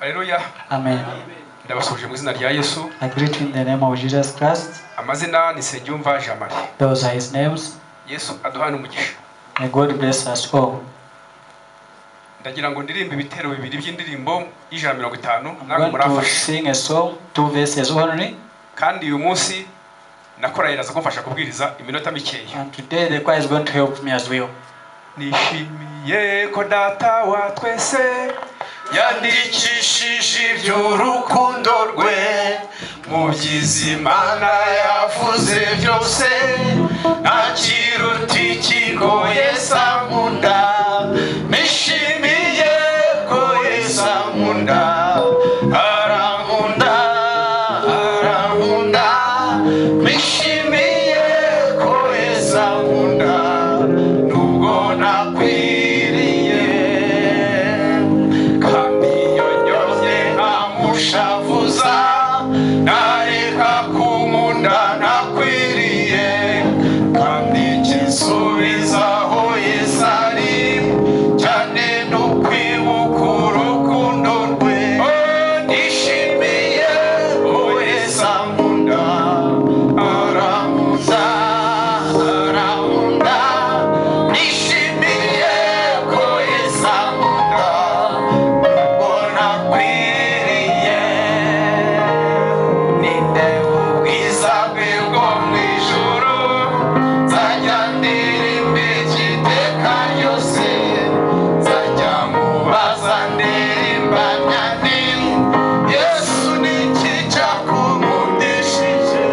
Hallelujah. Amen. Ndabasuje mu izina rya Yesu. I greet you in the name of Jesus Christ. Amazina ni Nsengiyumva Jamari. Those are his names. Yesu aduhana umugisha. May God bless us all. Ndagira ngo ndirimbe ibitero bibiri by'indirimbo y'ijana 50 namwe murafasha. Sing a song, 2 verses only. Kandi uyu munsi nakora yiraza kumfasha kubwiriza iminota mikeya. And today the choir is going to help me as well. Nishimiye ko data wa twese yandikishije iby'urukundo rwe mu by'Imana yavuze byose ntakiruta ikigoye samunda. Nishimiye ko Yesu ankunda arankunda arankunda. Nishimiye ko Yesu ankunda nubwo nakwiriye kandi yonyine ntamushavuza nareka kumunda nakwiriye kandi kinsubizaho Yesu ari cyane no kwibuka urukundo rwe. Nishimiye ko Yesu ankunda arankunda arankunda. Nishimiye ko Yesu ankunda nubwo nakwiriye. Ninde ubwiza bwe bwo mu ijuru nzajya ndirimba iteka ryose nzajya mubaza ndirimba nyandi Yesu ni iki cyakumundishije.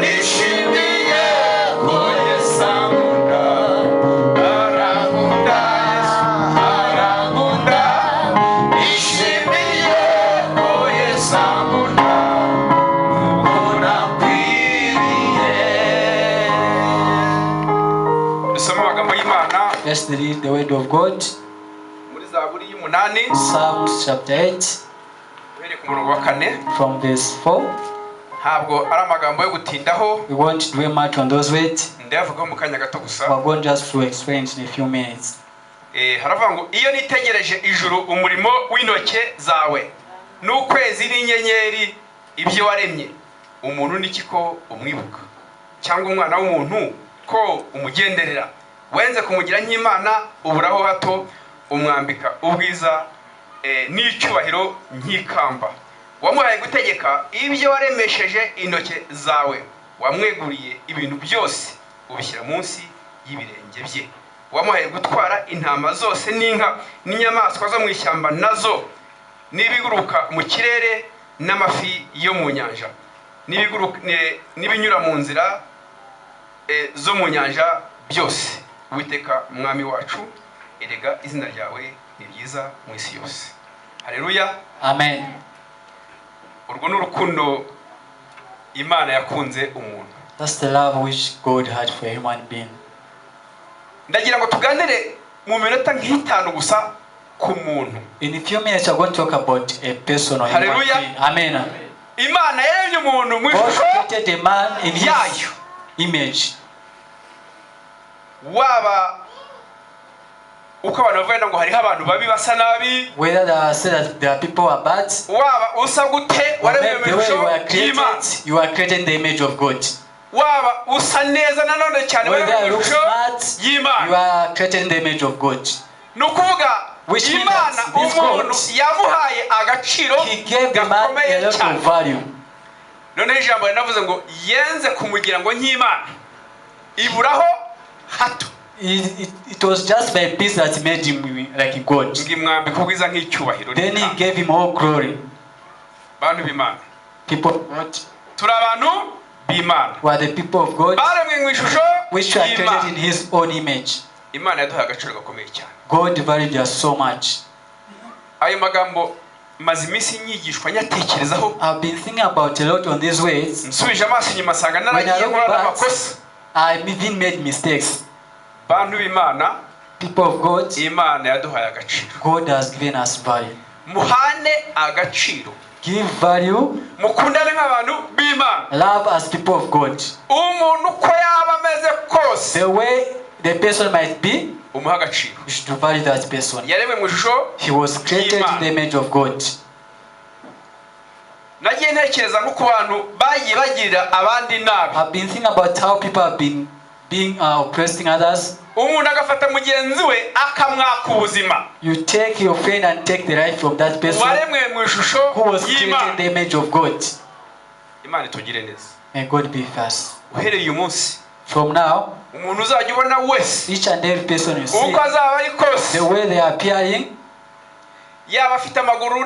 Nishimiye ko Yesu ankunda arankunda arankunda. Nishimiye ko Yesu ankunda nubwo nakwiriye. Dusome amagambo y'Imana Let's read the word of God. muri Zaburi y'umunani Psalms chapter 8 uhereye ku murongo wa 4. from verse 4. Ntabwo ari amagambo yo gutindaho, We won't dwell much on those words. ndayavugaho mu kanya gato gusa. We're going just to explain it in a few minutes. Haravuga ngo iyo nitegereje ijuru umurimo w'intoke zawe n'ukwezi n'inyenyeri ibyo waremye, umuntu niki ko umwibuka, cyangwa umwana w'umuntu ko umugenderera. Wenze kumugira nk'Imana uburaho hato umwambika ubwiza n'icyubahiro nk'ikamba. Wamuhaye gutegeka ibyo waremesheje intoke zawe, wamweguriye ibintu byose ubishyira munsi y'ibirenge bye. Wamuhaye gutwara intama zose n'inka n'inyamaswa zo mu ishyamba nazo n'ibiguruka mu kirere n'amafi yo mu nyanja n'ibinyura mu nzira zo mu nyanja byose. Uwiteka mwami wacu, erega izina ryawe ni ryiza mu isi yose. Haleluya. Amen. Urwo n'urukundo Imana yakunze umuntu. That's the love which God had for a human being. Ndagira ngo tuganire mu minota nk'itanu gusa ku muntu. In a few minutes, we're going to talk about a person or a human Hallelujah. being. Amen. Imana yaremye umuntu mu God ishusho created a man in his yayo. image. Waba uko abantu bavuga ngo hariho abantu babi basa nabi, Whether they are said that there are people who are bad, waba usa gute waremye mu the way ishusho you are created, y'Imana, you are created in the image of God. waba usa neza nanone cyane Whether waremye you mu look ishusho smart, you y'Imana. are created in the image of God. Nukuvuga Which means Imana that this umuntu God, yamuhaye agaciro He gave the man a gakomeye lot cyane. of value. None ijambo rinavuze ngo yenze kumugira ngo nk'Imana iburaho hato. It was just by peace that made him like God. Ngimwambika ubwiza nk'icyubahiro. Then He gave him all glory. Bantu b'Imana, People of God, turi abantu b'Imana, who are the people of God, baremwe mu ishusho which are created in y'Imana. His own image. Imana yaduhaye agaciro gakomeye cyane. God valued us so much. Ayo magambo maze iminsi nyigishwa nyatekerezaho. I've been thinking about a lot on these words. Nsubije amaso inyuma sanga When I naragiye look nkora back, amakosa. I've even made mistakes. Bantu b'Imana, People of God, Imana yaduhaye agaciro. God has given us value. Muhane agaciro. Give value. Mukundane nk'abantu b'Imana. Love as people of God. Umuntu uko yaba ameze kose, The way the person might be, umuha agaciro. you should value that person. Yaremwe mu ishusho He was created in the image of God. nagiye ntekereza nko ku bantu bagiye bagirira abandi nabi. I've been thinking about how people have been being oppressing others. Umuntu agafata mugenzi we akamwaka ubuzima. You take your friend and take the life from that person waremwe mu ishusho who was created in the image of God. Imana itugire neza. May God be with us. Uhereye uyu munsi, From now, umuntu uzajya ubona wese each and every person you see, uko azaba ari kose, the way they are appearing, yaba afite amaguru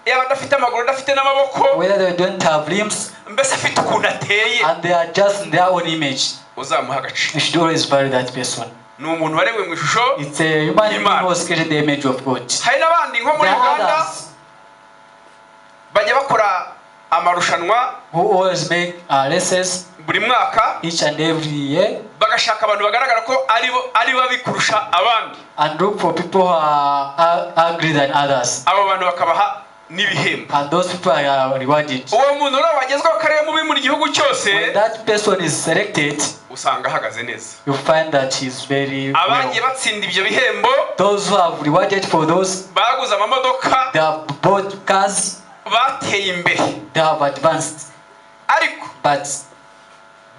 yaba adafite amaguru, adafite n'amaboko, whether they don't have limbs, mbese afite ukuntu ateye, and they are just in their own image, uzamuha agaciro. you should always value that person. Ni umuntu waremwe mu ishusho. It's a human being who was created in the image of God. Hari n'abandi nko muri There are Uganda others bajya bakora amarushanwa who always make races buri mwaka, each and every year, bagashaka abantu bagaragara ko ari babi kurusha abandi, and look for people who are ugly than others, abo bantu bakabaha n'ibihembo. and those people are rewarded. Uwo muntu rero bagezweho kariya mubi mu gihugu cyose, When that person is selected, usanga ahagaze neza. you find that he's very Abagiye well. batsinda ibyo bihembo, Those who have rewarded for those, baguze amamodoka, they have bought cars, bateye imbere, they have advanced, ariko but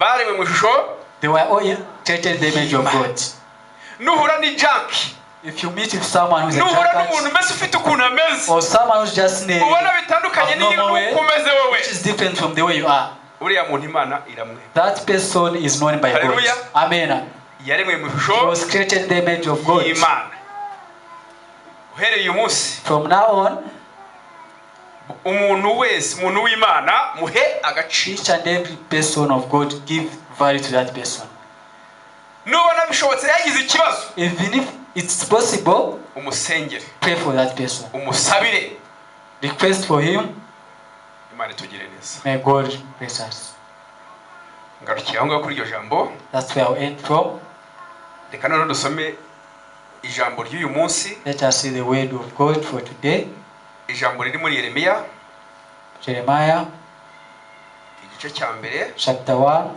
baremwe mu ishusho. they were all created in the image of God. Nuhura ni junkie, If you meet with someone who's a nuhura drunkard, n'umuntu mbese ufite ukuntu ameze, or someone who's just in ubona a bitandukanye n'uko abnormal way, umeze wowe, which is different from the way you are, uriya muntu Imana iramwe. that person is known by God. Hallelujah. Amen. Yaremwe mu He ishusho was created in the image of God. y'Imana. Uhereye uyu munsi, From now on, umuntu wese, umuntu w'Imana muhe agaciro. each and every person of God, give value to that person. Nubona bishobotse yagize ikibazo, Even if it's possible, umusengere, pray for that person. umusabire. Request for him. Imana itugire neza. May God bless us. Ngarukiye aho ngaho kuri iryo jambo. That's where I'll end from. Reka noneho dusome ijambo ry'uyu munsi, Let us see the word of God for today. ijambo riri muri Yeremiya Jeremiah igice cya mbere, chapter 1,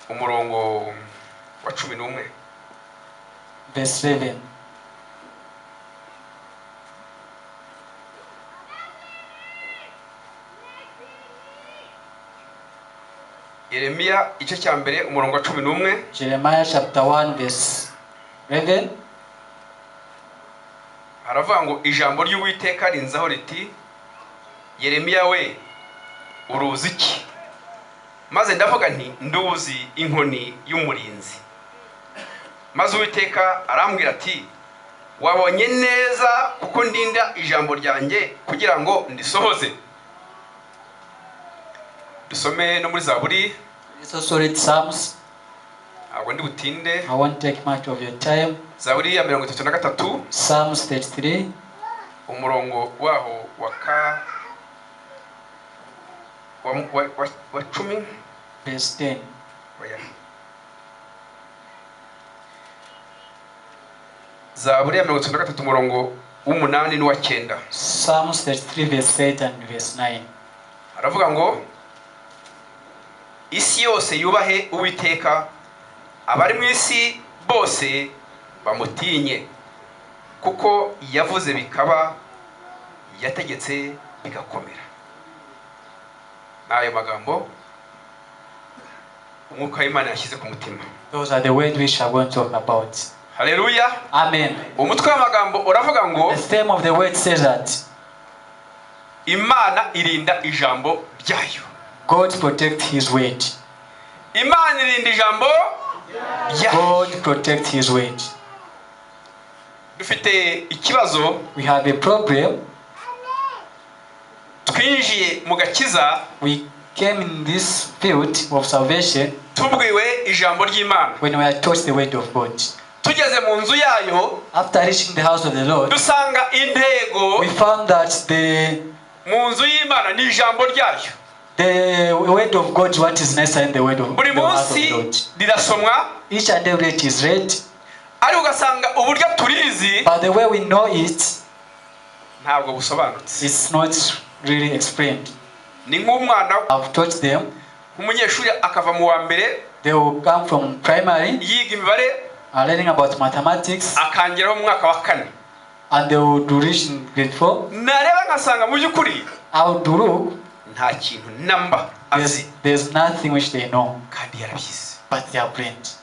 umurongo wa 11. verse 11. Yeremiya igice cya mbere umurongo wa 11. Jeremiah chapter 1, verse 11. Haravuga ngo ijambo ry'Uwiteka rinzaho riti, Yeremiya we, uruzi iki? Maze ndavuga nti nduzi inkoni y'umurinzi. Maze Uwiteka arambwira ati, wabonye neza kuko ndinda ijambo ryanjye kugira ngo ndisohoze. Dusome no muri Zaburi. Let's also read Psalms. Ntabwo ndi butinde. I won't take much of your time. Zaburi ya 33, Psalms 33, umurongo waho wa 10. verse 10. Oya. Zaburi ya 33 umurongo w'8 n'uwa 9. Psalms 33, verse 8 and verse 9. Aravuga ngo isi yose yubahe Uwiteka, abari mu isi bose bamutinye, kuko yavuze bikaba, yategetse bigakomera. N'ayo magambo umwuka w'Imana yashyize ku mutima. Those are the words we shall go and talk about. Haleluya. Amen. Umutwe w'amagambo uravuga ngo The theme of the word says that Imana irinda ijambo ryayo. God protect his word. Imana irinda ijambo ryayo. God protect his word. Dufite ikibazo, We have a problem. twinjiye mu gakiza, We came in this field of salvation tubwiwe ijambo ry'Imana. when we are taught the word of God. Tugeze mu nzu yayo, After reaching the house of the Lord, dusanga intego we found that mu nzu y'Imana ni ijambo ryayo. the word of God, what is necessary in the word of Buri the house of munsi God. rirasomwa, Each and every it is read, ariko ugasanga uburyo turizi but the way we know it, ntabwo busobanutse. it's not really explained. Ni nk'umwana I've taught them. umunyeshuri akava mu wa mbere They will come from primary, yiga imibare, learning about mathematics, akangeraho mu mwaka wa 4. and they will do reach in grade 4. Nareba nkasanga mu by'ukuri How to look, nta kintu namba azi there's nothing which they know, kandi yarabizi. but they are brilliant.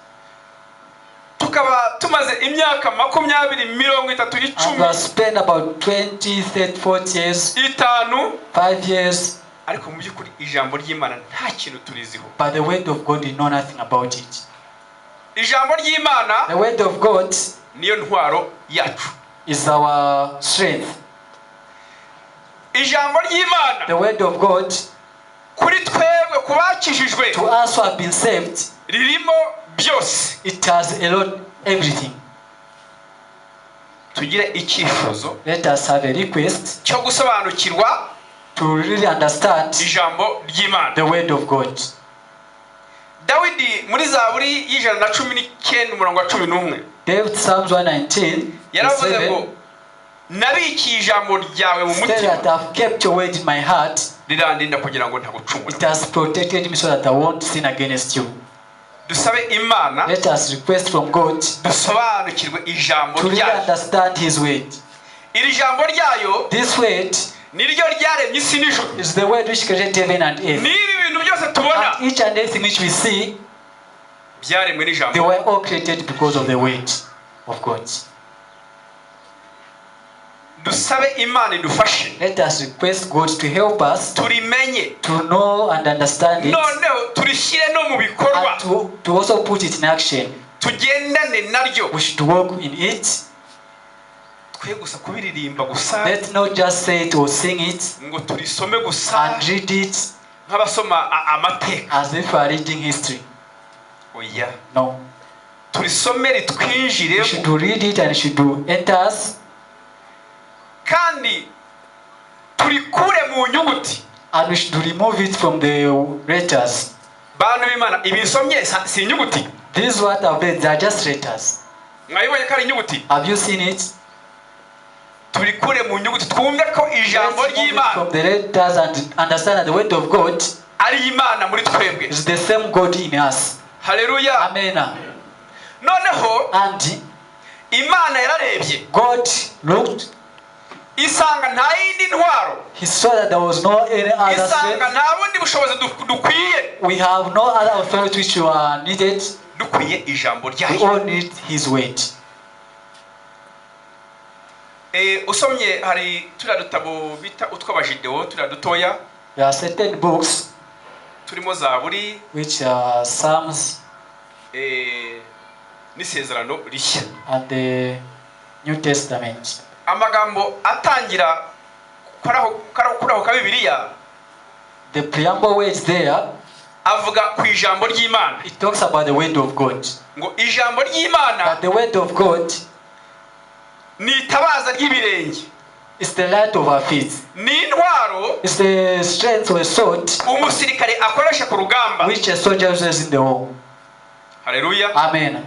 Tukaba tumaze imyaka 20, 30, And we 10 have spent about 20, 30, 40 years, itanu 5 years, ariko mu by'ukuri ijambo ry'Imana nta kintu turiziho. but the word of God, we know nothing about it. Ijambo ry'Imana The word of God niyo ntwaro yacu. is our strength. Ijambo ry'Imana The word of God, kuri twebwe kubakijijwe to us who have been saved, ririmo byose. it has a lot, everything. Tugire icyifuzo Let us have a request cyo gusobanukirwa to really understand ijambo ry'Imana. the word of God. Dawidi muri Zaburi y'119:11 David, Psalms 119, yaravuze 7, ngo nabikiye ijambo ryawe mu say that mutima I've kept your word in my heart. rirandinda kugira ngo It ntagucumura. has protected me so that I won't sin against you. Dusabe Imana Let us request from God dusobanukirwe ijambo to really ryayo. understand His word. Iri jambo ryayo This word niryo ryaremye isi n'ijuru. is the word which created heaven and earth. N'ibi bintu byose tubona And each and everything which we see, byaremwe they n'ijambo. were all created because of the word of God. Dusabe Imana idufashe Let us request God to help us turimenye, to know and understand it, noneho turishyire no mu bikorwa, and to also put it in action. tugendane naryo. We should walk in it. Twe gusa kubiririmba gusa Let's not just say it or sing it ngo turisome gusa and read it nk'abasoma amateka. as if we are reading history. Oya, No. turisome We should ritwinjiremo read it and it should enter us, kandi turikure mu nyuguti. and we should remove it from the letters. Bantu b'Imana ibisomye si inyuguti. These what I've read, they are just letters. Mwayibonye ko ari inyuguti? Have you seen it? Turikure mu nyuguti twumve ko ijambo Let's remove it ry'Imana from the letters and understand that the word of God ari Imana muri twebwe. is the same God in us. Haleluya. Amen. Noneho And Imana yararebye God looked, isanga nta yindi ntwaro, He saw that there was no any other isanga strength. nta bundi bushobozi dukwiye. We have no other authority which you are needed. Dukwiye ijambo We ryayo. all need His word. Usomye hari turiya dutabo bita utw'abajidewo turiya dutoya, There are certain books turimo Zaburi which are Psalms n'isezerano rishya. and the New Testament. Amagambo atangira kuri aho ka Bibiliya The preamble words there, avuga ku ijambo ry'Imana. it talks about the word of God. Ngo ijambo ry'Imana But the word of God ni itabaza ry'ibirenge, is the light of our feet. ni intwaro It's the strength of a sword umusirikare akoresha ku rugamba. which a soldier uses in the war. Haleluya. Amen.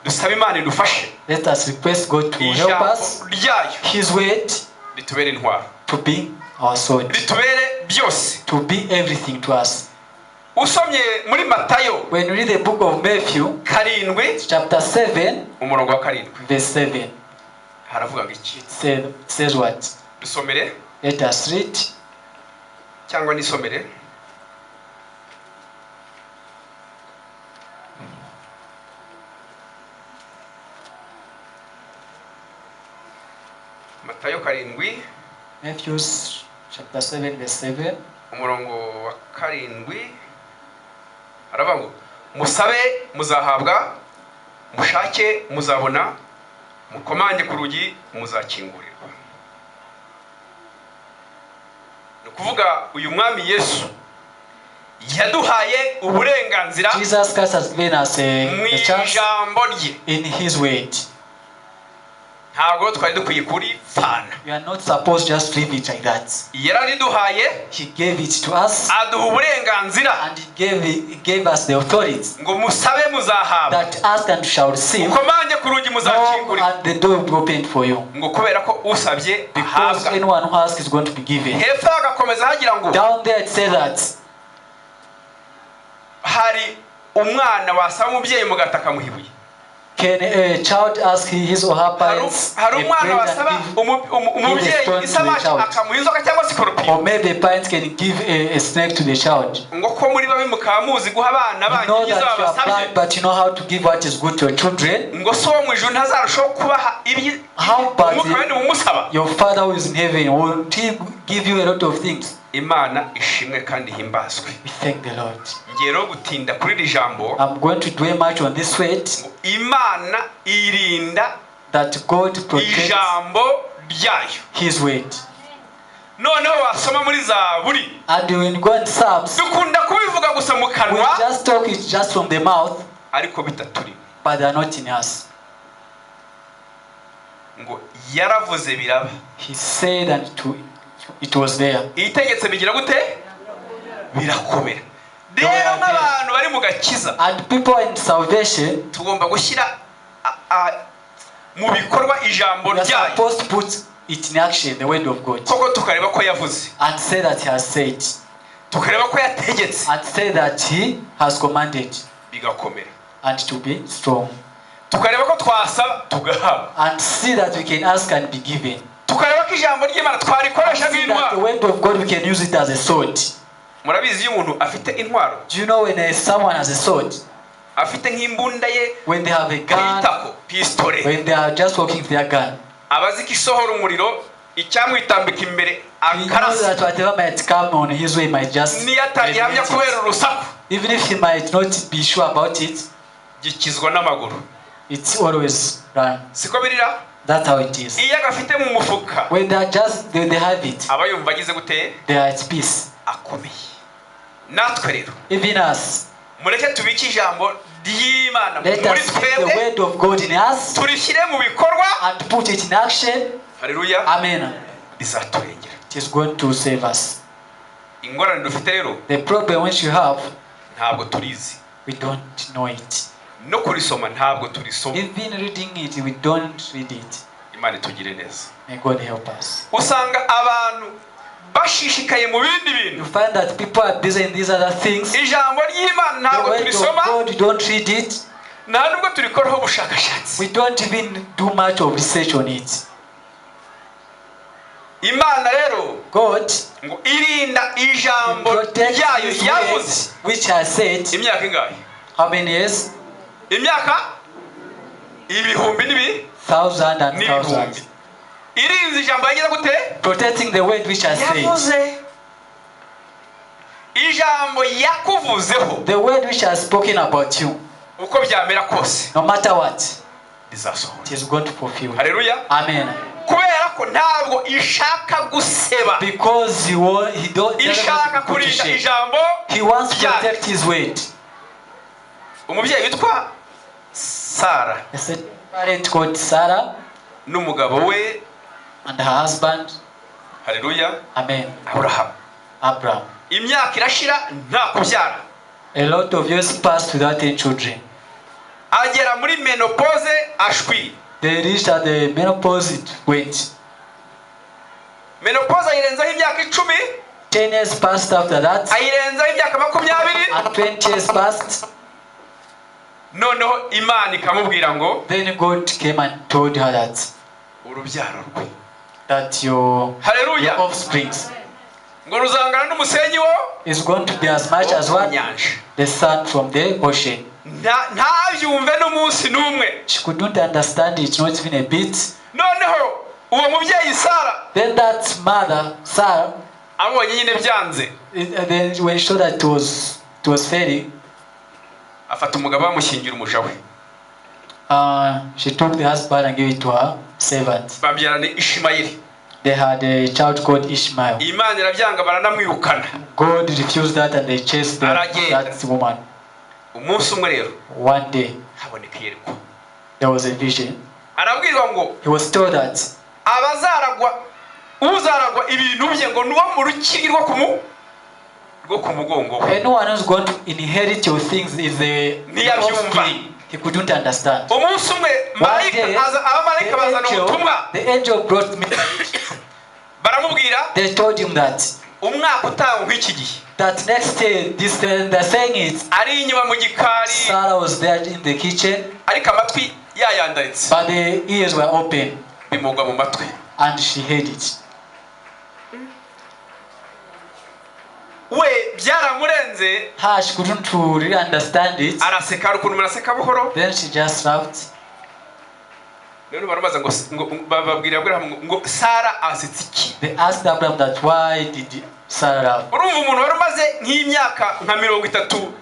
Dusabe Imana idufashe Let us request God to help ijambo us, ryayo His word, ritubere intwaro, to be our sword, ritubere byose. to be everything to us. Usomye muri Matayo When you read the book of Matthew, 7 chapter 7, umurongo wa 7 verse 7, haravuga ngo iki? says what? Dusomere Let us read. cyangwa nisomere. Matayo 7 Matthew chapter 7, verse 7. umurongo wa 7 haravuga ngo musabe muzahabwa, mushake muzabona, mukomange ku rugi muzakingurirwa. Ni ukuvuga uyu mwami Yesu yaduhaye uburenganzira Jesus Christ has given us mu a chance ijambo rye. in His word. Ntabwo twari dukwiye kuri fana. We are not supposed to just leave it like that. Yarariduhaye, He gave it to us, aduha uburenganzira and He gave us the authority ngo musabe muzahabwa, that ask and shall receive, mukomange ku rugi knock muzakingurirwa. and the door will be opened for you. Ngo kubera ko usabye Because ahabwa. anyone who asks is going to be given. Hepfo hagakomeza hagira ngo Down there it says that hari umwana wasaba umubyeyi mugataka muhibuye. Can a child ask his or her parents hari umwana wasaba umubyeyi isamashi akamuha inzoka cyangwa sikorupiyo? or maybe parents can give a snake to the child? ngo ko muri babi mukamuzi guha abana banyu You know that you are blind, but you know how to give what is good to your children. ngo so mu ijuru ntazarushaho kubaha ibyi umukabandi mumusaba? Your Father who is in heaven will give you a lot of things. Imana ishimwe kandi himbazwe. We thank the Lord. Ngero gutinda kuri iri jambo. I'm going to dwell much on this word. Imana irinda that God protects ijambo ryayo. His word. Noneho wasoma muri Zaburi. And when you go in Psalms, dukunda kubivuga gusa mu kanwa. We just talk it just from the mouth. Ariko bitaturi. But they are not in us. Ngo yaravuze biraba. He said and it was there. Itegetse bigira gute? Birakomera. Rero n'abantu bari mu gakiza. And people in salvation, tugomba gushyira mu bikorwa ijambo ryayo. We are supposed to put it in action, the word of God. Koko tukareba ko yavuze. And say that he has said. Tukareba ko yategetse. And say that he has commanded. Bigakomera. And to be strong. Tukareba ko twasaba tugahabwa. And see that we can ask and be given. Tukareba ko ijambo ry'Imana twarikoresha nk'intwaro. The word of God we can use it as a sword. Murabizi iyo umuntu afite intwaro. Do you know when someone has a sword? Afite nk'imbunda ye. When they have a gun. Pistole. When they are just walking with their gun. Abazi ko isohora umuriro icyamwitambika imbere akarasa. He knows that whatever might come on his way might just. Niyatagihamya kubera urusaku. Even if he might not be sure about it. Gikizwa n'amaguru. It's always run. Siko birira? That's how it is. Iyo agafite mu mufuka. When they are just they have it. Aba yumva agize gute? They are at peace. Akomeye. Natwe rero. Even us. Mureke tubike ijambo ry'Imana muri twebwe. The word of God in us. Turishyire mu bikorwa. And put it in action. Hallelujah. Amen. Bizaturengera. It is going to save us. Ingorane dufite rero. The problem which you have. Ntabwo turizi. We don't know it. No kurisoma ntabwo turisoma. Even reading it, we don't read it. Imana itugire neza. May God help us. Usanga abantu bashishikaye mu bindi bintu. You find that people are busy in these other things. Ijambo ry'Imana ntabwo turisoma. God, don't read it. Nta nubwo turikoraho ubushakashatsi. We don't even do much of research on it. Imana rero God ngo irinda ijambo ryayo yavuze. Which has said. Imyaka ingahe? How many years? Imyaka ibihumbi nibi? Thousands and thousands. Irinze ijambo yagize gute? Protecting the word which has said. Yavuze. Ijambo yakuvuzeho. The word which has spoken about you. Uko byamera kose. No matter what. Bizasohora. It is going to fulfill. Hallelujah. Amen. Kubera ko ntabwo ishaka guseba. Because he don't. Ishaka kurinda ijambo. He wants to protect his word. Umubyeyi witwa Sarah. Yes, a parent called Sarah. N'umugabo we. And her husband. Hallelujah. Amen. Abraham. Imyaka irashira nta kubyara. A lot of years passed without any children. Agera muri menopause ashwi. They reached at the menopause it went. Menopause ayirenzaho imyaka 10. 10 years passed after that. Ayirenzaho imyaka 20. And 20 years passed. Noneho Imana ikamubwira ngo. Then God came and told her that. Urubyaro rwe. That your offsprings. Ngo ruzangana n'umusenyi wo. Is going to be as much as what? The sand from the ocean. Ntabyumve n'umunsi n'umwe. She couldn't understand it, not even a bit. Noneho uwo mubyeyi Sarah. Then that mother, Sarah. Abonye nyine byanze. Then when she saw that it was failing. Afata umugabo amushyingira umuja we. She took the husband and gave it to her servant. Babyarana Ishmael. They had a child called Ishmael. Imana irabyanga baranamwirukana. God refused that and they chased that woman. Umunsi umwe rero. One day. Haboneka yereko. There was a vision. Arabwirwa ngo. He was told that. Uzaragwa ibintu bye ngo nuwo mu rukiri rwo kumugongo. Anyone who's going to inherit your things is the offspring. He couldn't understand. Umunsi umwe abamarayika bazana ubutumwa. The angel brought me. Baramubwira. They told him that. Umwaka utaha nk'iki gihe. That next day, they're saying it. Ari inyuma mu gikari. Sarah was there in the kitchen. Ariko amatwi yayandaritse, but the ears were open bimugwa mu matwi. and she heard it. We byaramurenze, She couldn't really understand it. araseka. Ukuntu muraseka buhoro. Then she just laughed. None barabaza ngo bababwira Abraham ngo Sara asetse iki? They asked Abraham that why did Sarah laugh? Urumva umuntu wari umaze nk'imyaka nka 30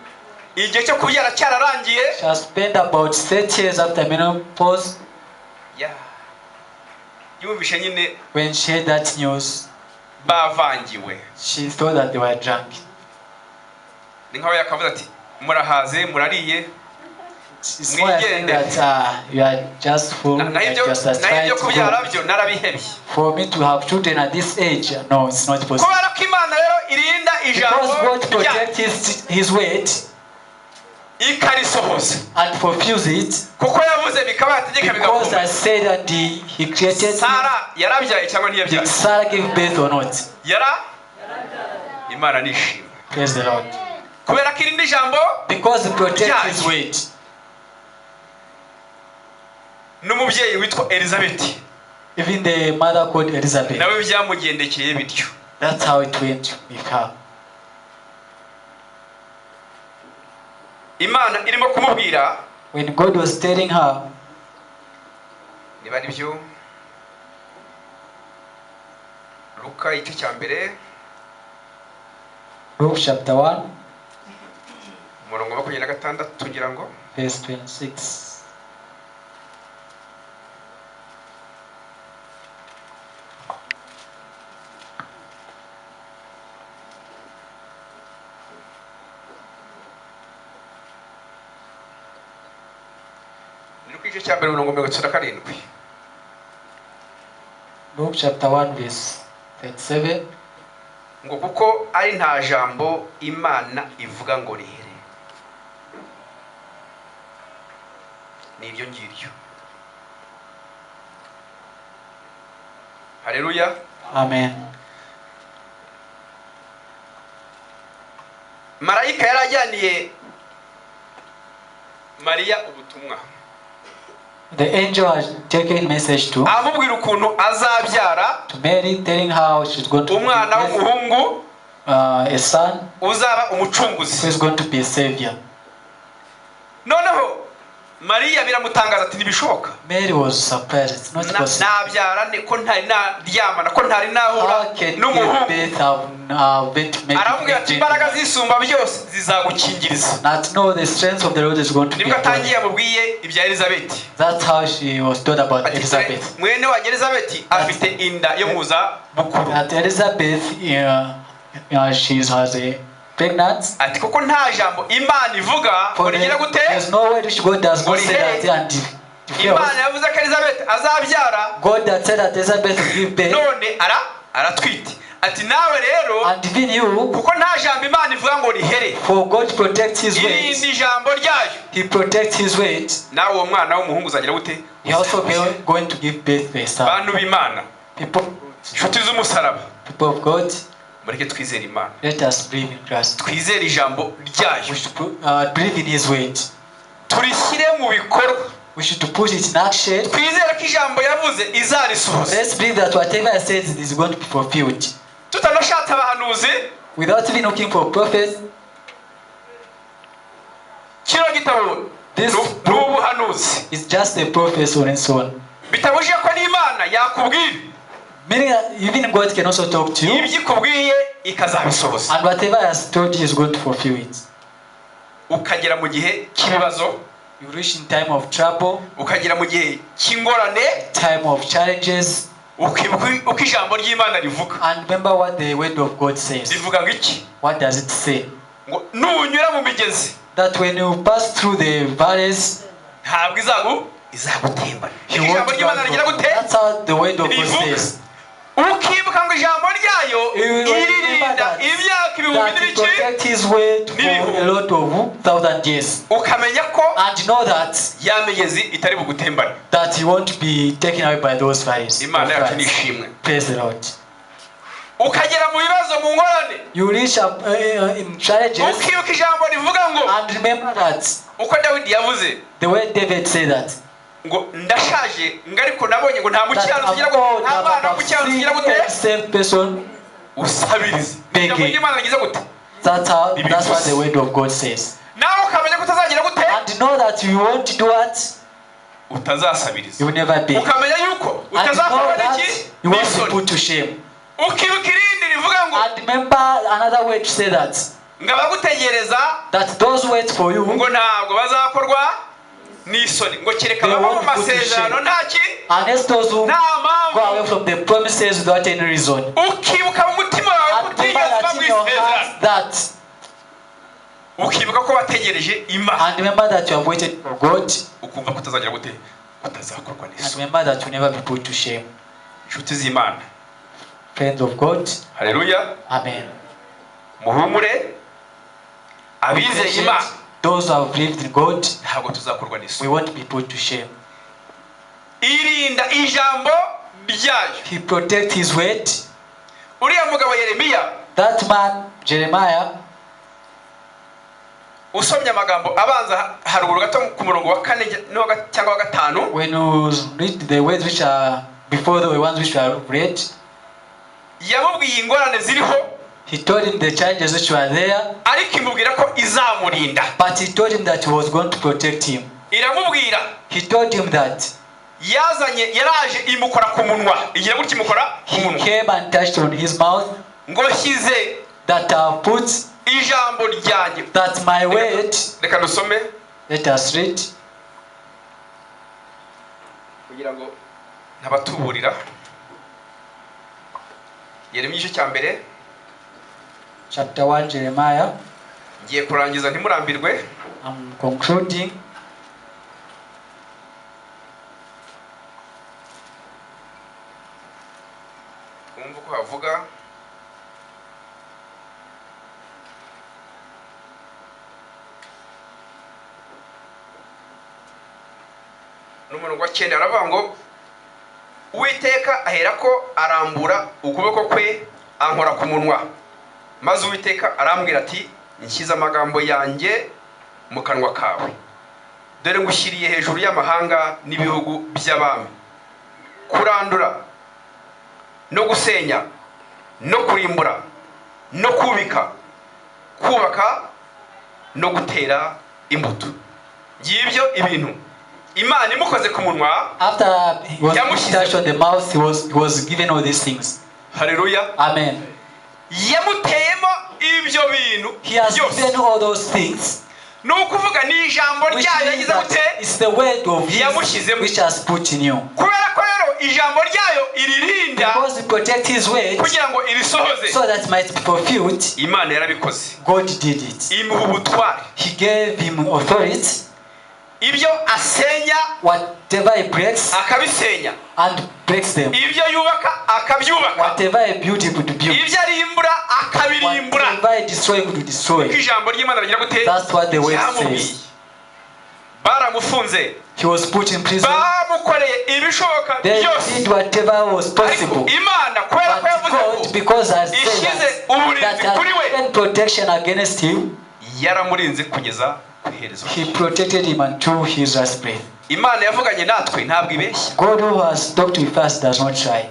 igihe cyo kubyara cyararangiye. She has spent about 30 years after menopause. Yeah. Yumvishe nyine When she heard that news, bavangiwe. she thought that they were drunk. Ni nkaho yakavuze ati murahaze murariye. It's more like that you are just full, like you are satisfied. For me to have children at this age, no, it's not possible. Because God protects His word and fulfills it. Because I said that He created. Did Sarah give birth or not? Praise the Lord. Because He protects His word. N'umubyeyi witwa Elizabeth, even the mother called Elizabeth, nawe byamugendekeye bityo. That's how it went with her. Imana irimo kumubwira, when God was telling her, niba ari byo Luka igice cya mbere, Luke chapter 1, umurongo wa 26 tugira ngo verse 26. Luke chapter 1 verse 37. Ngo kuko ari nta jambo Imana ivuga ngo rihere. Nibyo ngiryo. Haleluya. Amen. Marayika yarajyaniye Maria ubutumwa. The angel has taken message to amubwira ukuntu azabyara, to Mary, telling how she's going to umwana w'umuhungu, a son uzaba umucunguzi, who is going to be a savior. Noneho Maria biramutangaza ati ntibishoboka. Mary was surprised. It's not possible. Nabyara ne ko ntari naryamana ko ntari nahura n'umuhungu. Aramubwira ati imbaraga zisumba byose zizagukingiriza. Not know the strength of the Lord is going to be. Nibwo atangiye amubwiye ibya Elizabeth. That's how she was told about Elizabeth. Mwene wa Elizabeth afite inda yo muza bukuru. That Elizabeth she has a pregnant. Ati kuko nta jambo Imana ivuga ngo rigira gute? There's no way which God does not say that and Imana yavuze ko Elizabeth azabyara. God that said that Elizabeth will give birth. None aratwite. Ati nawe rero and even you, kuko nta jambo Imana ivuga ngo rihere. For God protects His word. Irinda ijambo ryayo. He protects His word. Nawe uwo mwana w'umuhungu uzagira gute? He also going to give birth to a son. Bantu b'Imana. Inshuti z'umusaraba. People of God. Mureke twizere Imana. Let us believe in Christ. Twizere ijambo ryayo. We should believe in His word. Turishyire mu bikorwa. We should put it in action. Twizere ko ijambo yavuze izarisohoza. Let's believe that whatever I said is going to be fulfilled. Tutanashatse abahanuzi. Without even looking for prophets. Kino gitabo n'ubuhanuzi. It's just a prophecy on its own. Bitabujije ko n'Imana yakubwira. Meaning even God can also talk to you. Ibyikubwiye ikazabisohoza. And whatever I has told you is going to fulfill it. Ukagera mu gihe cy'ibibazo. You reach in time of trouble. Ukagera mu gihe cy'ingorane. Time of challenges. Uko ijambo ry'Imana rivuga. And remember what the word of God says. Rivuga ngiki? What does it say? Ngo nunyura mu migezi. That when you pass through the valleys, ntabwo izagutemba. Ijambo ry'Imana rigira gute? That's how the word of God says. Ukibuka ngo ijambo ryayo iririnda imyaka ibihumbi n'ibiki. Protect His word for a lot of thousand years. Ukamenya ko and know that ya migezi itari bugutembane. That you won't be taken away by those valleys. Imana yacu nishimwe. Praise the Lord. Ukagera mu bibazo mu ngorane. You reach up in challenges. Ukibuka ijambo rivuga ngo. And remember that. Uko David yavuze. The way David said that. ngo ndashaje ngariko nabonye ngo nta mukiranutsi ugira gute nta bana mukiranutsi ugira gute same person usabirize ngo Imana yagize gute. That's what the word of God says. Nawe ukamenya kutazagira gute And know that you want to do what utazasabiriza. you will never be. Ukamenya yuko utazakora iki you want to put to shame. Ukibuka irindi rivuga ngo And remember another way to say that ngabagutegereza that those wait for you ngo ntabwo bazakorwa n'isoni ngo kereka baba mu masezerano ntaki unless those who go away from the promises without any reason. Ukibuka mu mutima wawe kutigeze bamwisezerano that ukibuka ko wategereje Imana. And remember that you have waited for God. Ukumva kutazagira gute utazakorwa n'isoni. And remember that you never be put to shame. Inshuti z'Imana, friends of God. Hallelujah. Amen. Muhumure abizeye Imana. Those who have believed in God, ntabwo tuzakorwa n'isoni. we won't be put to shame. Irinda ijambo ryayo. He protect his word. Uriya mugabo Yeremiya, that man Jeremiah, usomye amagambo abanza haruguru gato ku murongo wa 4 cyangwa wa 5, when you read the words which are before the ones which are read, yamubwiye ingorane ziriho. He told him the challenges which were there, ariko imubwira ko izamurinda. But he told him that he was going to protect him. Iramubwira. He told him that yaraje imukora ku munwa. Igira gutya imukora ku munwa. He came and touched on his mouth. Ngo hize that I put ijambo ryanjye. That's my word. Reka dusome. Let us read. Kugira ngo nabatuburira. Yeremiya igice cya mbere. Chapter 1 Jeremiah. Ngiye kurangiza ntimurambirwe. I'm concluding. Umva ko havuga. N'umurongo wa 9 aravuga ngo Uwiteka aherako arambura ukuboko kwe ankora ku munwa. Maze Uwiteka arambwira ati nshyize amagambo yanjye mu kanwa kawe. Dore ngushyiriye hejuru y'amahanga n'ibihugu by'abami. Kurandura no gusenya no kurimbura no kubika kubaka no gutera imbuto. Ngibyo ibintu Imana imukoze ku munwa. After he was touched on the mouth, he was given all these things. Hallelujah. Amen. Yamuteyemo ibyo bintu. He has given all those things. Nukuvuga ni ijambo ryayo yagize gute? It's the word of his which has put in you. Kubera ko rero ijambo ryayo iririnda. Because he protect his word. Kugira ngo irisohoze. So that might be fulfilled. Imana yarabikoze. God did it. Imuha ubutware. He gave him authority. Ibyo asenya, whatever he breaks, akabisenya, and breaks them. Ibyo yubaka akabyubaka. Whatever he built, he could build. Ibyo arimbura akabirimbura. Whatever he destroy, he could destroy. Ijambo ry'Imana rigira gute? That's what the word says. Baramufunze. He was put in prison. Bamukoreye ibishoboka byose. They did whatever was possible. Imana kubera ko yavuze because as that protection against him, yaramurinze kugeza he protected him until his last breath. Imana yavuganye natwe ntabwo ibeshya. God who has talked with us does not try.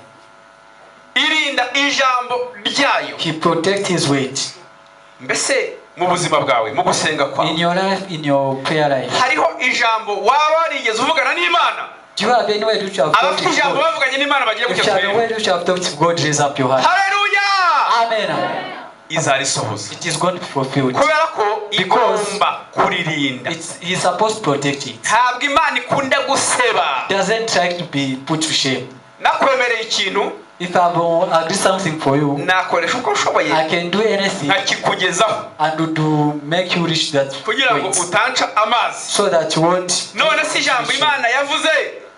Irinda ijambo ryayo. He protect his word. Mbese mu buzima bwawe mu gusenga kwawe, in your life, in your prayer life, hariho ijambo waba warigeze uvugana n'Imana? Do you have any word which you have talked with God? Bavuganye n'Imana bagiye kujya kure. If you have a word which you have talked with God, raise up your hand. Hallelujah. Amen. Izarisohoza. It is going to be fulfilled. Kubera ko igomba kuririnda. He's supposed to protect it. Ntabwo Imana ikunda guseba. Doesn't try to be put to shame. Nakwemereye ikintu. If I do something for you, nakoresha uko nshoboye. I can do anything. Akikugezaho. And to make you reach that kugira ngo utanca amazi. So that you won't. None si ijambo Imana yavuze.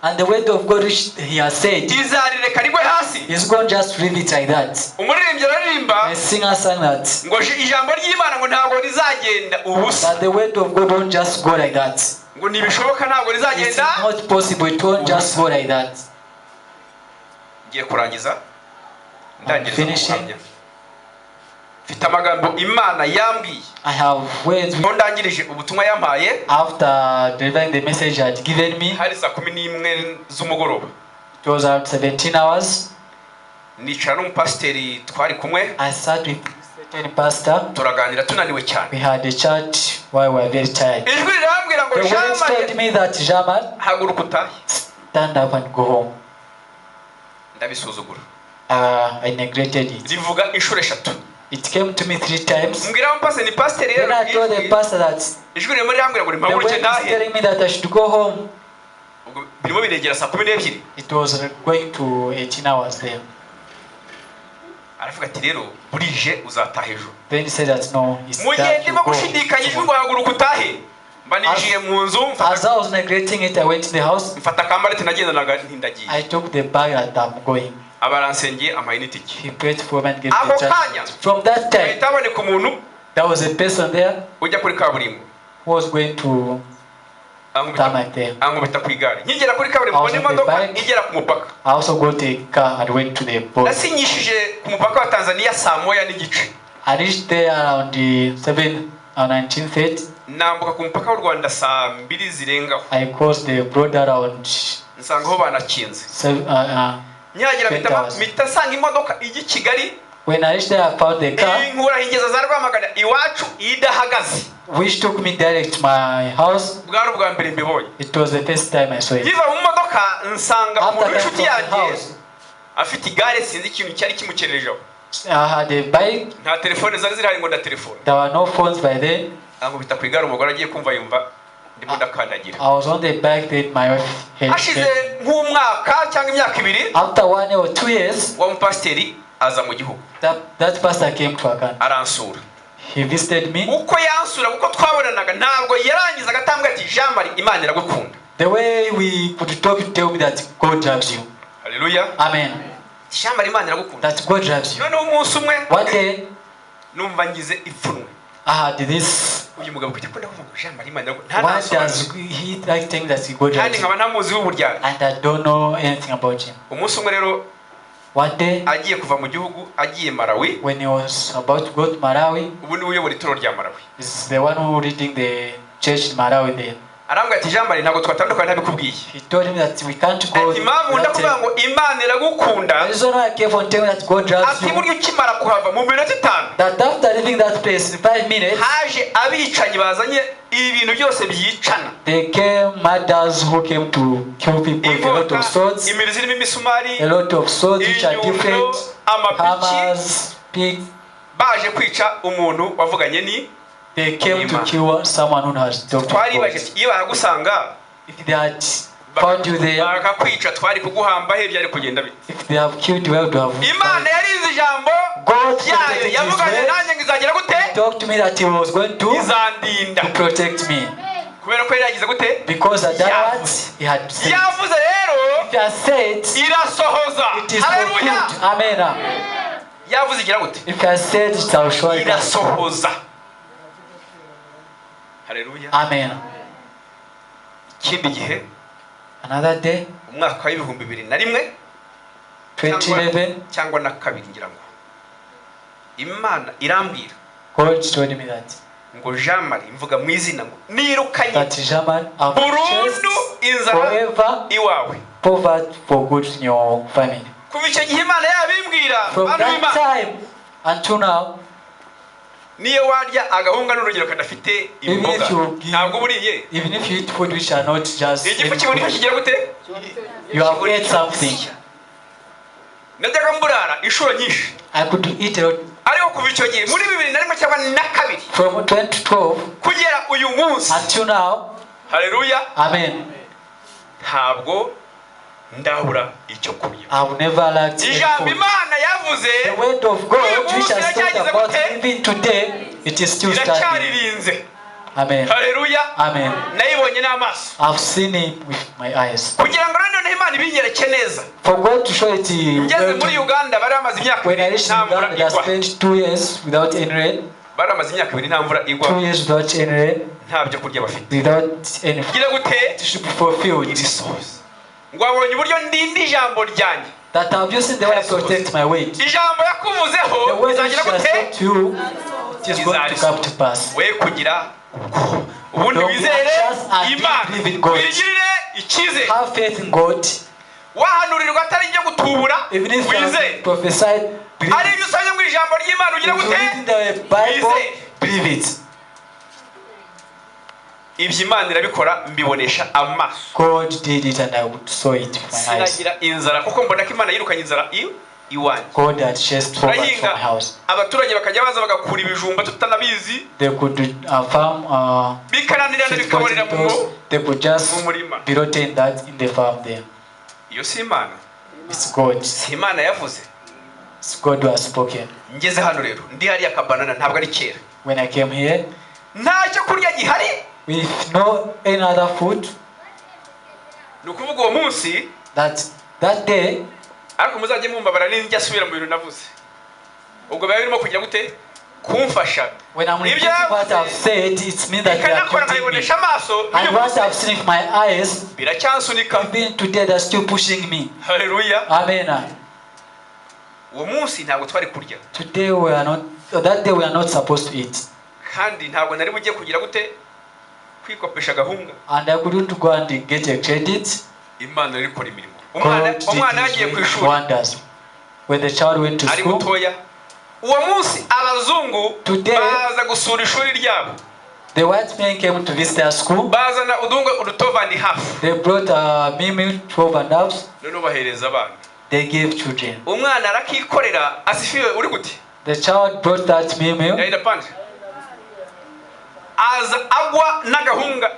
And the word of God which he has said, izarireka rigwe hasi. He's going to just leave it like that. Umuririmbyi aririmba. The singer sang that. Ngo ijambo ry'Imana ngo ntabwo rizagenda ubusa. That the word of God won't just go like that. Ngo nibishoboka ntabwo rizagenda. It's not possible. It won't just go like that. Ngiye kurangiza. Finishing. mfite amagambo Imana yambwiye. I have words ndangirije ubutumwa yampaye. After delivering the message had given me. Hari saa 11 z'umugoroba. It was at 17 hours. Nicara n'umupasiteri twari kumwe. I sat with certain pastor. Turaganira tunaniwe cyane. We had a chat while we were very tired. Ijwi rirambwira ngo Jamal told me that Jamal, haguruka utahe. Stand up and go home. Ndabisuzugura. I neglected it. Rivuga inshuro 3. It came to me 3 times. Mbwira umupasiteri ni pasiteri rero. Then I told the pastor that ijwi rirambwira ngo mpaguruke ntahe. He was telling me that I should go home. Birimo biregera saa 12. It was going to 18 hours there. Aravuga ati rero burije uzataha ejo. Then he said that no, it's time to go. Mugende bagushidikanye ijwi ngo haguruka utahe. Mbanijije mu nzu. As I was neglecting it, I went to the house. Mfata kambarete nagendanaga ntindagiye. I took the bag that I'm going. Abaransengeye amayinitiki. He prayed for me and gave me the chance. From that time, there was a person there ujya kuri kaburimbo who was going to tarmac there. Angubita ku igare. Nkigera kuri kaburimbo n'imodoka igera ku mupaka. I also got a car and went to the border. Nasinyishije ku mupaka wa Tanzania saa 1:30. I reached there around the 19:30. Nambuka ku mupaka w'u Rwanda saa 2 zirengaho. I crossed the border around nsangaho banakinze. Nyagira mitasanga imodoka igi Kigali. When I reached there, I found the car. Inkura hingeza za Rwamagana iwacu idahagaze. Which took me direct to my house. Bwari ubwa mbere mbibonye. It was the first time I saw it. Yiva mu modoka nsanga umuntu w'inshuti yanjye afite igare sinzi ikintu cyari kimukerejeho. I had a bike. Nta telefone zari zirahari ngo telefone. There were no phones by then. Angubita ku igare umugore agiye kumva yumva ndimo ndakandagira. I was on the bike that my wife had. Ashize nk'umwaka cyangwa imyaka 2. After 1 or 2 years, wa pasiteri aza mu gihugu. That pastor came to Uganda. Aransura. He visited me. Uko yansura uko twabonanaga ntabwo yarangiza agatambwa ati Jamari Imana iragukunda. The way we could talk to tell me that God loves you. Hallelujah. Amen. Jamari Imana iragukunda. That God loves you. None umunsi umwe. One day, numva ngize ipfunwe. I had this. Uyu mugabo kujya kwenda kuvuga Jamari Imana iragukunda. Why does he like think that God loves you? Kandi nkaba ntamuzi w'uburyari. And I don't know anything about him. Umunsi umwe rero one day, agiye kuva mu gihugu agiye Malawi. When he was about to go to Malawi, ubu ni uyobora itoro rya Malawi. Is the one who leading the church in Malawi there. Arambwa ati Jamari ntago twatandukana ntabikubwiye. He told him that we can't go. Ati impamvu ndakuvuga ngo Imana iragukunda. The reason why I kept on telling that God loves you. Ati buryo ukimara kuhava mu minota 5. That after leaving that place in 5 minutes, haje abicanyi bazanye ibintu byose byicana. They came murders who came to kill people with a lot of swords. Imirizi irimo imisumari. A lot of swords which are different. Hammers, pigs. Baje kwica umuntu wavuganye ni. They came to kill someone who has talked to God. Iyo baragusanga, if they had found you there, bakakwica twari kuguhamba he byari kugenda bite. If they have killed you, well to have. Imana yarinze ijambo ryayo yavuganye nanjye ngizagera gute. Talk to me that he was going to izandinda to protect me. Kubera ko yagize gute. Because at that words he had said. Yavuze rero. If he has said, irasohoza. It is fulfilled. Amen. Yavuze igira gute. If he has said, it shall surely come. Irasohoza. Hallelujah. Amen. Kindi gihe. Another day. Umwaka wa 2001. 2011. Cyangwa na 2 ngira ngo. Imana irambwira. God told me that. Ngo Jamari mvuga mu izina ngo nirukanye. That Jamari burundu inzara forever iwawe. Poverty for good in your family. Kuva icyo gihe Imana yabimbwira. From that time until now. Niyo warya agahunga n'urugero kadafite imboga ntabwo buriye. Even if you eat food which are not just igifu kiburi kigira gute. You have ate something. Najyaga mburara inshuro nyinshi. I could eat a lot. Ariko kuva icyo gihe muri 2001 cyangwa na 2 from 2012 kugera uyu munsi until now. Hallelujah. Amen. Ntabwo ndabura icyo kurya. I will never lack food. Ijambo Imana yavuze. The word of God which has talked about even today, it is still standing. Amen. Hallelujah. Amen. Nayibonye n'amaso. I've seen it with my eyes. Kugira ngo rero Imana ibinyereke neza. For God to show it. Ngeze muri Uganda bari amaze imyaka. When I reached Uganda, I spent 2 years without any rain. Bari amaze imyaka 2 nta mvura igwa. 2 years without any rain. Nta byo kurya bafite. Without any. Gira gute? It should be fulfilled. Irisohoza. Ngo abonye uburyo ndindi ijambo ryanjye. that I'm using the way to protect my weight. ijambo yakuvuzeho The way that bizagira she has gute said to you, it is going to come to pass. we kugira ubundi wizere Imana wigirire ikize. Have faith in God. wahanurirwa atari ibyo gutubura Even if you wizere have prophesied, believe ari it. ibyo usanye mu ijambo ry'Imana ugira If you gute read in the Bible, believe it. ibyo Imana irabikora mbibonesha amaso. God did it and I saw it with my eyes. sinagira inzara kuko mbona ko Imana yirukanye inzara iwanjye. God had chased poverty from my house. abaturage bakajya baza bagakura ibijumba tutanabizi. They could farm bikananirana bikaborera mu they could just be rotten that in the farm there. iyo si Imana. It's God. si Imana yavuze. It's God who has spoken. ngeze hano rero ndi hariya kabanana ntabwo ari kera. When I came here, ntacyo kurya gihari. with no any other food. nukuvuga uwo munsi that day, ariko muzajye mumbabara n'injya asubira mu bintu navuze. ubwo biba birimo kugira gute kumfasha. When I'm repeating what I've said, it means that you are quoting me. And what I've seen with my eyes, even today they're still pushing me. Hallelujah. Amen. uwo munsi ntabwo twari kurya. Today we are not, that day we are not supposed to eat. kandi ntabwo nari bugiye kugira gute kwikopesha gahunga. And I couldn't go and get a credit. Imana iri gukora imirimo. umwana yagiye ku ishuri. Wonders. When the child went to school, uwo munsi abazungu baza gusura ishuri ryabo. The white men came to visit their school. bazana udunga udutova and half. They brought mimi 12 and half. none bahereza abana. They gave children. umwana arakikorera asifiwe uri gute. The child brought that mimi. yaida panje. aza agwa n'agahunga.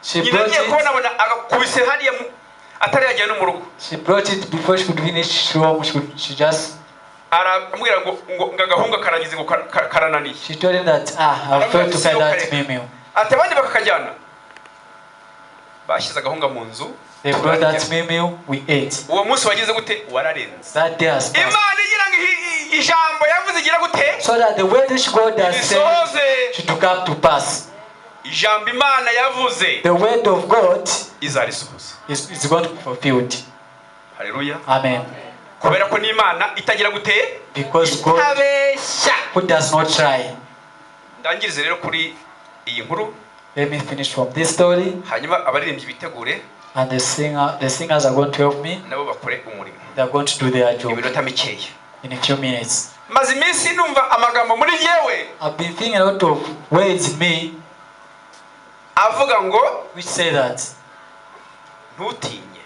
She brought it. agakubise hariya atari yajya no mu rugo. She brought it before she could finish home. She just aramubwira ngo ngagahunga karagize ngo karananiye. She told him that I failed to find that mimi. ate bandi bakakajyana. bashyize agahunga mu nzu. They brought that mimi, we ate. uwo munsi wagize gute wararenze. That day has passed. Imana igira ngo ijambo yavuze igira gute. So that the way which God has said should come to pass. ijambo Imana yavuze. The word of God izarisohoza. is going to be fulfilled. Hallelujah. Amen. kubera ko n'Imana itagira gute. Because God who does not try. ndangirize rero kuri iyi nkuru. Let me finish from this story. hanyuma abaririmbyi bitegure. And the singers are going to help me. nabo bakore umurimo. They are going to do their job. iminota mikeya. In a few minutes. maze iminsi numva amagambo muri yewe. I've been thinking a lot of words in me. avuga ngo which say that ntutinye.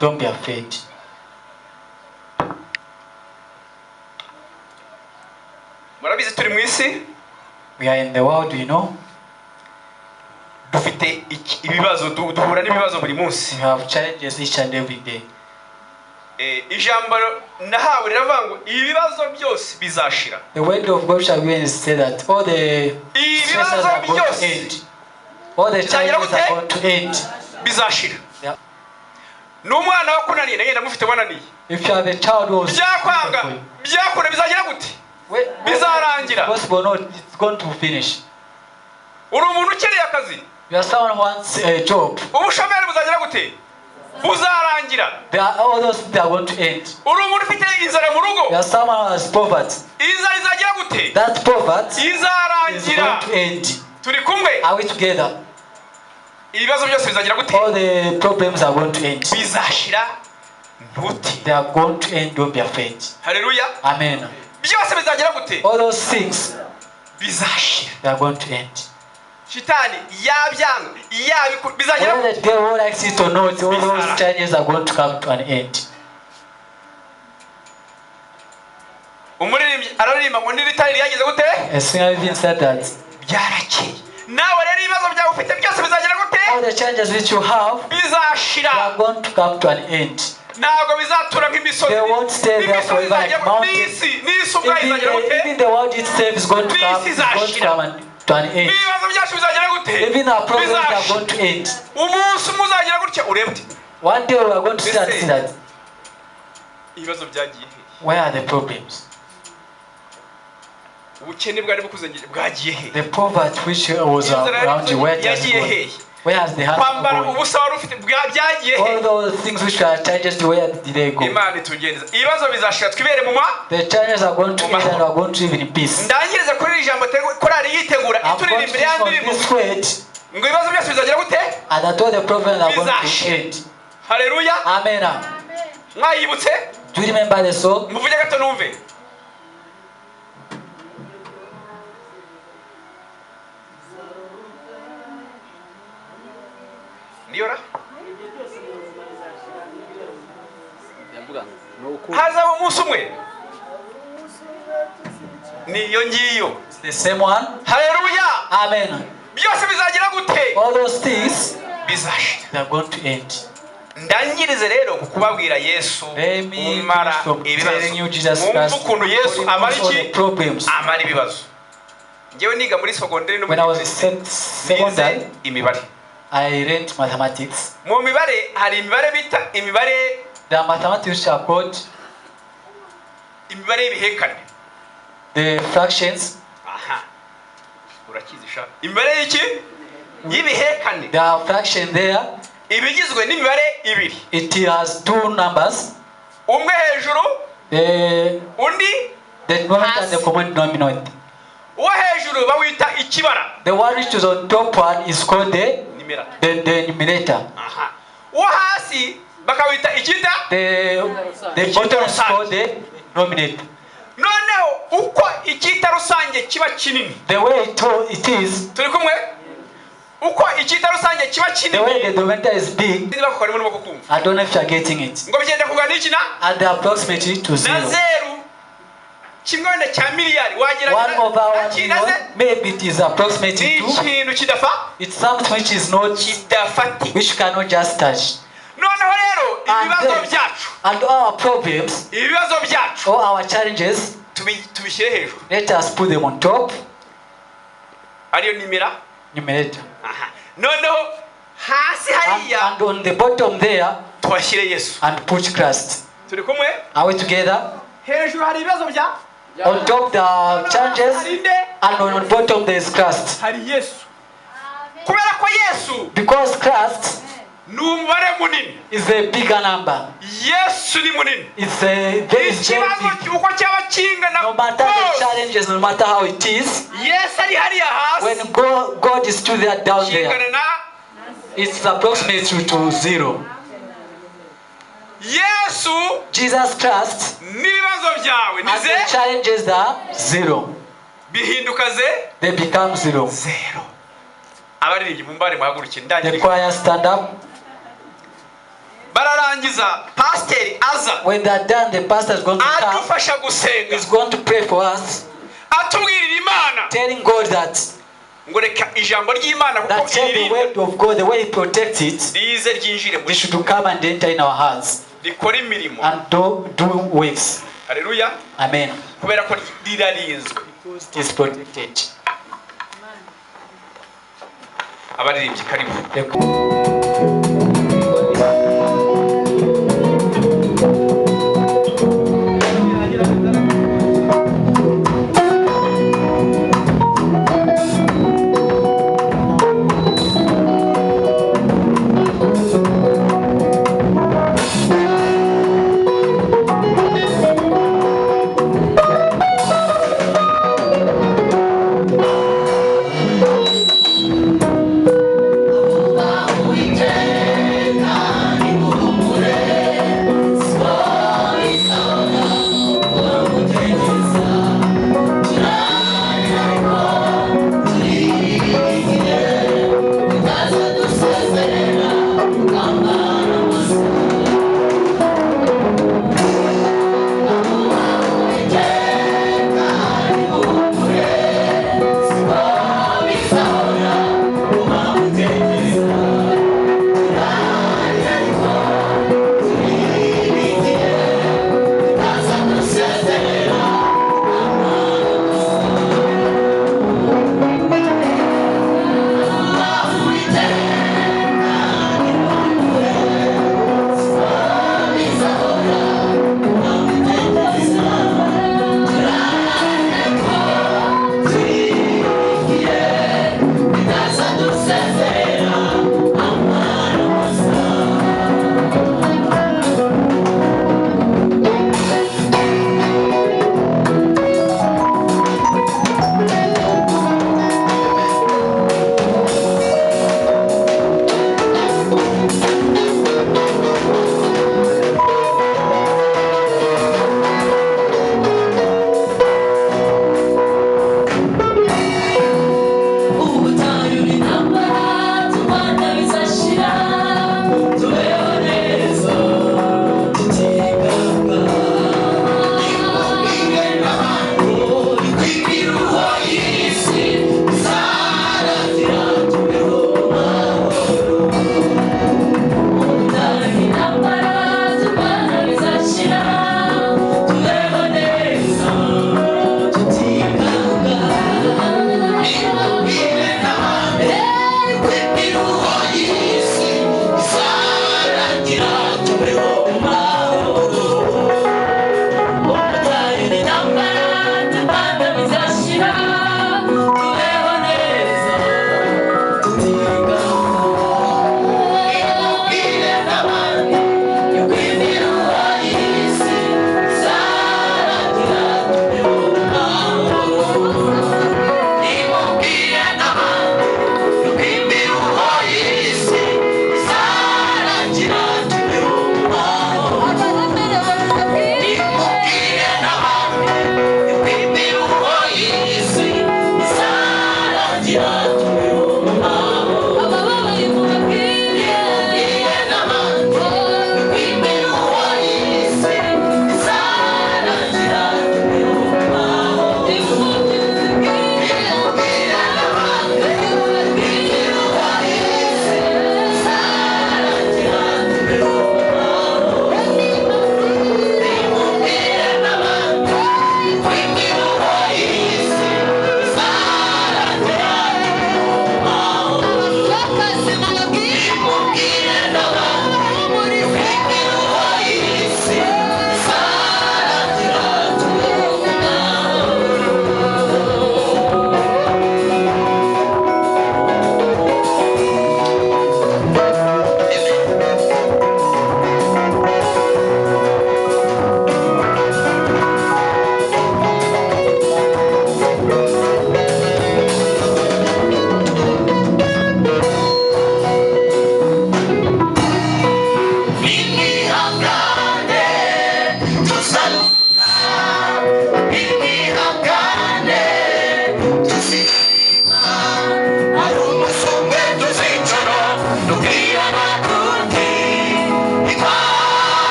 Don't be afraid. murabizi turi mu isi. We are in the world, you know. dufite ibibazo duhura n'ibibazo buri munsi. We have challenges each and every day. ijambo nahawe riravuga ngo ibibazo byose bizashira. The word of God shall be say that all the stresses are going to end. All the challenges are going to end. bizashira. n'umwana wakunaniye nagenda mufite wananiye. If you have a child who is byakwanga byakure bizagira gute. bizarangira. Possible not, it's going to finish. uri umuntu ukeneye akazi. You are someone who wants a job. ubushomeri buzagira gute. buzarangira. All those things are going to end. uri umuntu ufite inzara mu rugo. You are someone who has poverty. inzara izagira gute. That poverty izarangira. is going to end. turi kumwe. Are we together? ibibazo byose bizagira gute. All the problems are going to end. bizashira ntuti. They are going to end. Don't be afraid. Hallelujah. Amen. byose bizagira gute. All those things bizashira. they are going to end. shitani yabyanga bizagira. Whether the devil likes it or not, all those challenges are going to come to an end. umuririmbyi araririmba ngo n'iritari ryageze gute. A singer even said that byarakeye. nawe rero ibibazo byawe ufite byose bizagira gute. all the challenges which you have bizashira. they are going to come to an end. ntabwo bizatura nk'imisozi. They won't stay there forever like mountains. n'isi ubwayo izagira gute. Even the world itself is going to come to an end. n'ibibazo byacu bizagira gute. Even our problems are going to end. umunsi umwe uzagira gutya urebye. One day we are going to see that. ibibazo byagiye. Where are the problems? ubukene bwari bukuzengeye bwagiye he. The poverty which was around you, where it has gone. Where has the heart kwambara going? ubusa wari ufite byagiye All those things which are charges, where did they go? Imana itugenza ibibazo bizashira twibere mu The charges are going to end and are going to live in peace. ndangirize kuri iri jambo korari yitegura iturira imbere y'andirimbo ngo ibibazo byose bizagira gute and that all the problems are going to end. Hallelujah. Amen. Mwayibutse? Do you remember the song? Muvuge gato numve. Niora? Haza umunsi umwe. Niyo ngiyo. The same one. Hallelujah. Amen. Byose bizagira gute? All those things bizashira. They are going to end. Ndangirize rero kukubabwira Yesu umara ibibazo. Mwumva ukuntu Yesu amara iki? Amara ibibazo. Ngewe niga muri secondary no muri secondary imibare. I learned mathematics. Mu mibare hari imibare bita imibare. The mathematics are called imibare y'ibihekane. The fractions. Aha. Urakizi sha. Imibare y'iki? Y'ibihekane. There are fractions there. Ibigizwe n'imibare ibiri. It has two numbers. Umwe hejuru. Undi. The numerator and the common denominator. Uwo hejuru bawita ikibara. The one which is on top one is called the numerator. Aha. Uwo hasi bakawita ikita. The bottom is called the denominator. Noneho uko ikita rusange kiba kinini. The way it is. Turi kumwe? Uko ikita rusange kiba kinini. The way the denominator is big. I don't know if you are getting it. Ngo bigenda kugana iki na? And approximately to zero. Na zero. Kimwe cha miliyari wagira. 1/1 maybe it is approximately 2. Ikintu kidafa? It's something which is not kidafati. Which cannot just touch. Noneho rero ibibazo byacu. And our problems. Ibibazo byacu. All our challenges. Tubishyire hejuru. Let us put them on top. Ariyo numerator. Aha. Noneho hasi hariya. And on the bottom there. Twashyire Yesu. And put Christ. Turi kumwe? Are we together? Hejuru hari ibibazo bya. On top the challenges. And on bottom there is Christ. Hari Yesu. Kubera ko Yesu. Because Christ. Numubare munini. Is a bigger number. Yesu ni munini. It's a very big. Uko cyaba kinga na. No matter the challenges, no matter how it is. Yes, ari hariya hasi. When God is still there down there. It's approximately to zero. Yesu. Jesus Christ. Nibibazo byawe nize. And the challenges are zero. Bihinduka ze. They become zero. Zero. Abaririmbyi mumbare muhagurukire ndangire. The choir stand up. Bararangiza pastor aza. When they're done, the pastor is going to come. Adufasha gusenga. He's going to pray for us. Atubwirira Imana. Telling God that. Ngo reka ijambo ry'Imana kuko the word of God, the way He protects it. Rize ryinjire muri. It should come and enter in our hearts. Rikora imirimo. And do works. Hallelujah. Amen. Kubera ko rirarinzwe. It is protected. Abaririmbyi karibu. We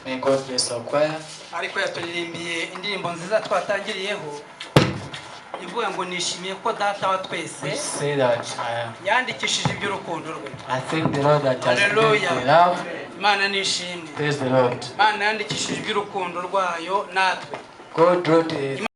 May God bless our choir. Ariko yaturirimbiye indirimbo nziza twatangiriyeho ivuga ngo nishimiye ko data wa twese yandikishije iby'urukundo rwe. I thank the Lord that has given the love. Imana nishimye. Praise the Lord. Imana yandikishije iby'urukundo rwayo natwe. God wrote